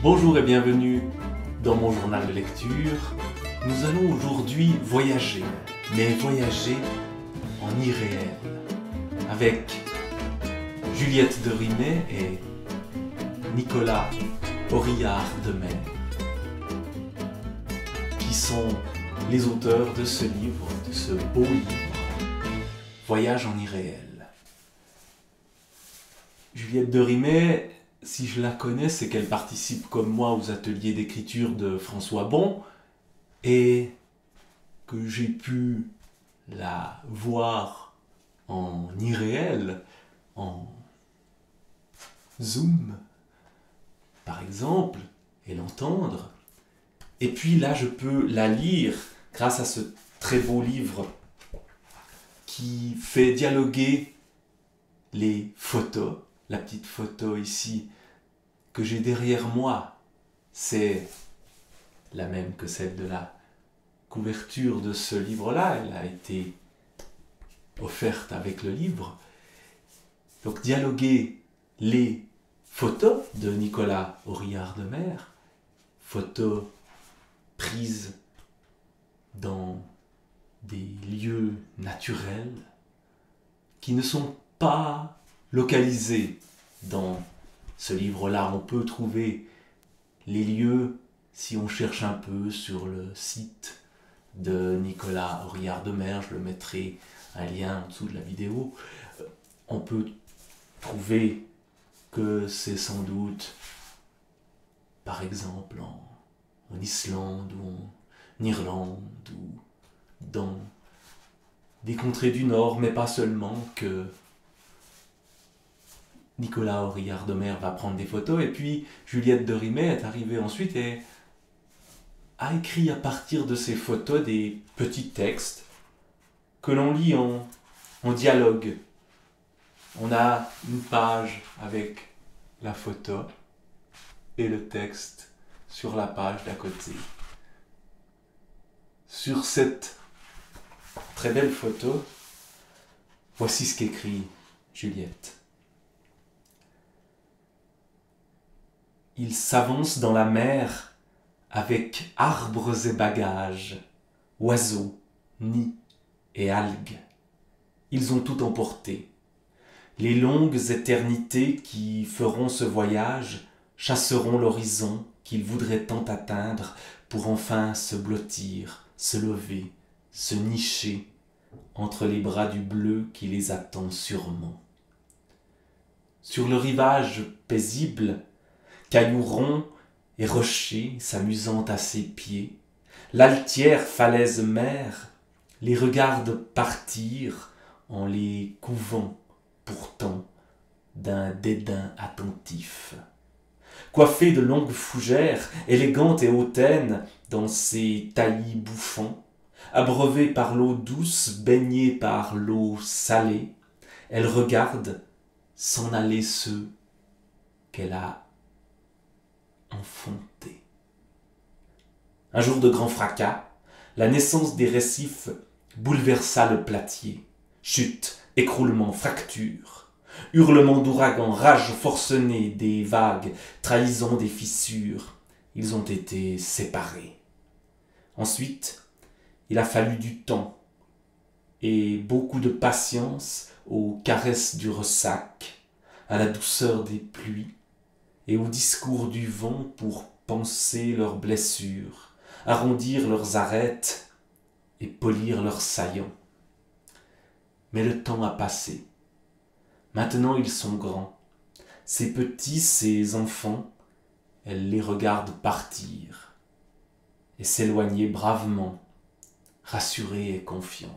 Bonjour et bienvenue dans mon journal de lecture. Nous allons aujourd'hui voyager, mais voyager en irréel, avec Juliette de Rimet et Nicolas Auriard-de-Mer, qui sont les auteurs de ce livre, de ce beau livre, Voyage en irréel. Juliette de Rimet, si je la connais, c'est qu'elle participe comme moi aux ateliers d'écriture de François Bon et que j'ai pu la voir en irréel, en Zoom, par exemple, et l'entendre. Et puis là, je peux la lire grâce à ce très beau livre qui fait dialoguer les photos. La petite photo ici que j'ai derrière moi, c'est la même que celle de la couverture de ce livre-là. Elle a été offerte avec le livre. Donc dialoguer les photos de Nicolas Auriard-de-Mer, photos prises dans des lieux naturels qui ne sont pas localisés dans ce livre-là. On peut trouver les lieux si on cherche un peu sur le site de Nicolas Auriard-de-Mer. Je le mettrai un lien en dessous de la vidéo. On peut trouver que c'est sans doute, par exemple, en Islande ou en Irlande ou dans des contrées du Nord, mais pas seulement, que Nicolas Auriard-de-Mer va prendre des photos, et puis Juliette de Rimet est arrivée ensuite et a écrit à partir de ces photos des petits textes que l'on lit en dialogue. On a une page avec la photo et le texte sur la page d'à côté. Sur cette très belle photo, voici ce qu'écrit Juliette. Il s'avance dans la mer avec arbres et bagages, oiseaux, nids et algues. Ils ont tout emporté. Les longues éternités qui feront ce voyage chasseront l'horizon qu'ils voudraient tant atteindre pour enfin se blottir, se lever, se nicher entre les bras du bleu qui les attend sûrement. Sur le rivage paisible, cailloux ronds et rochers s'amusant à ses pieds, l'altière falaise mer les regarde partir en les couvant pourtant d'un dédain attentif. Coiffée de longues fougères, élégante et hautaine dans ses taillis bouffants, abreuvée par l'eau douce, baignée par l'eau salée, elle regarde s'en aller ceux qu'elle a enfantés. Un jour de grand fracas, la naissance des récifs bouleversa le platier. Chute, écroulement, fracture, hurlements d'ouragan, rage forcenée des vagues, trahison des fissures, ils ont été séparés. Ensuite, il a fallu du temps et beaucoup de patience aux caresses du ressac, à la douceur des pluies et au discours du vent pour panser leurs blessures, arrondir leurs arêtes et polir leurs saillants. Mais le temps a passé. Maintenant ils sont grands. Ces petits, ces enfants, elle les regarde partir et s'éloigner bravement, rassurée et confiante.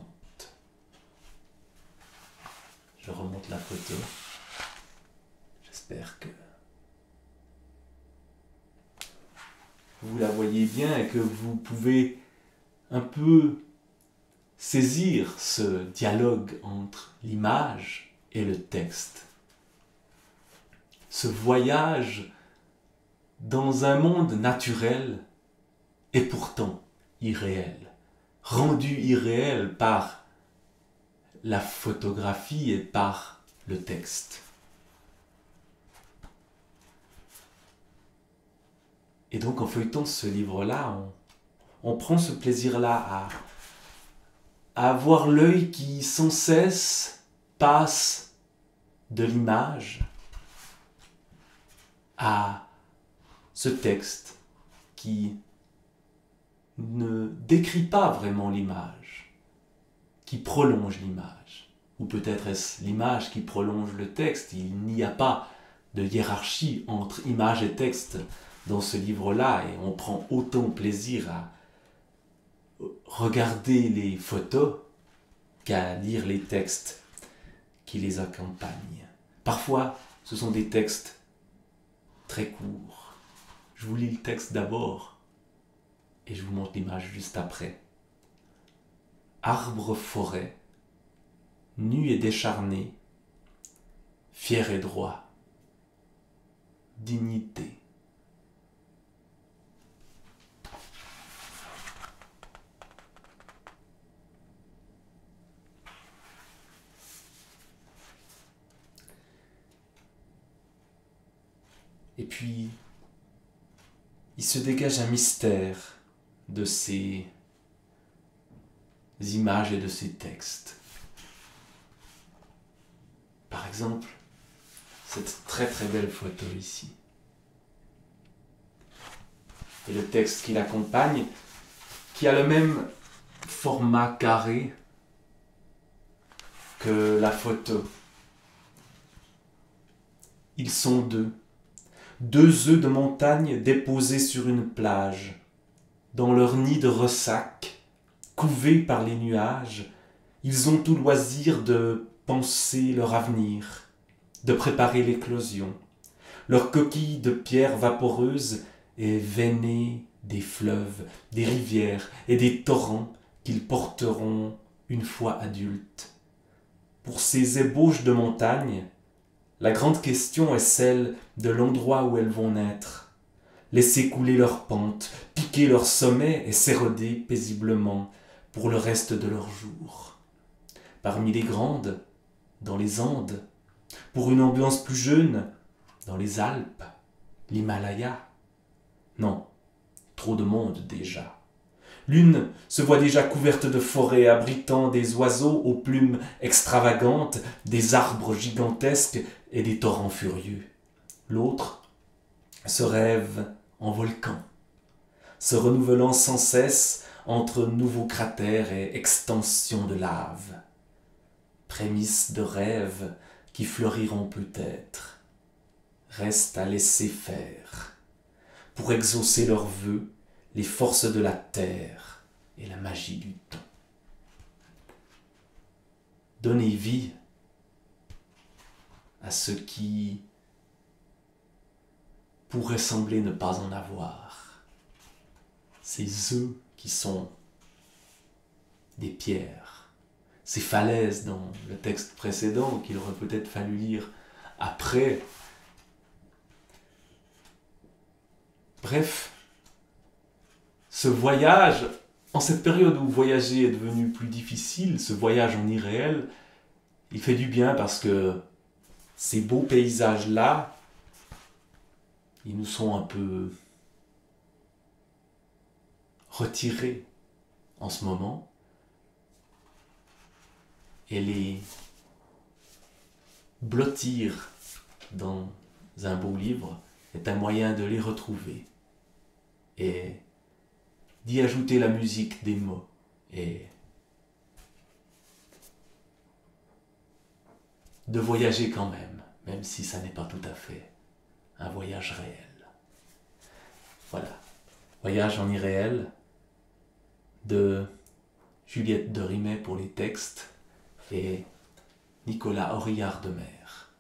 Je remonte la photo. J'espère que vous la voyez bien et que vous pouvez un peu saisir ce dialogue entre l'image et le texte. Ce voyage dans un monde naturel et pourtant irréel, rendu irréel par la photographie et par le texte. Et donc en feuilletant ce livre-là, on prend ce plaisir-là à avoir l'œil qui sans cesse passe de l'image à ce texte qui ne décrit pas vraiment l'image, qui prolonge l'image. Ou peut-être est-ce l'image qui prolonge le texte. Il n'y a pas de hiérarchie entre image et texte dans ce livre-là, et on prend autant plaisir à regarder les photos qu'à lire les textes qui les accompagnent. Parfois, ce sont des textes très courts. Je vous lis le texte d'abord et je vous montre l'image juste après. Arbre-forêt, nu et décharné, fier et droit, dignité. Et puis, il se dégage un mystère de ces images et de ces textes. Par exemple, cette très très belle photo ici. Et le texte qui l'accompagne, qui a le même format carré que la photo. Ils sont deux œufs de montagne déposés sur une plage, dans leur nid de ressac, couvés par les nuages. Ils ont tout loisir de penser leur avenir, de préparer l'éclosion. Leur coquille de pierre vaporeuse est veinée des fleuves, des rivières et des torrents qu'ils porteront une fois adultes. Pour ces ébauches de montagne, la grande question est celle de l'endroit où elles vont naître. Laisser couler leur pente, piquer leur sommet et s'éroder paisiblement pour le reste de leurs jours. Parmi les grandes, dans les Andes, pour une ambiance plus jeune, dans les Alpes, l'Himalaya. Non, trop de monde déjà. L'une se voit déjà couverte de forêts abritant des oiseaux aux plumes extravagantes, des arbres gigantesques et des torrents furieux. L'autre se rêve en volcan, se renouvelant sans cesse entre nouveaux cratères et extensions de lave. Prémices de rêves qui fleuriront peut-être. Reste à laisser faire. Pour exaucer leurs vœux, les forces de la terre et la magie du temps. Donnez vie à ce qui pourrait sembler ne pas en avoir. Ces œufs qui sont des pierres, ces falaises dans le texte précédent qu'il aurait peut-être fallu lire après. Bref, ce voyage, en cette période où voyager est devenu plus difficile, ce voyage en irréel, il fait du bien parce que ces beaux paysages-là, ils nous sont un peu retirés en ce moment. Et les blottir dans un beau livre est un moyen de les retrouver et d'y ajouter la musique des mots et de voyager quand même si ça n'est pas tout à fait un voyage réel. Voilà, Voyage en irréel de Juliette de Rimet pour les textes et Nicolas Orillard de Mer.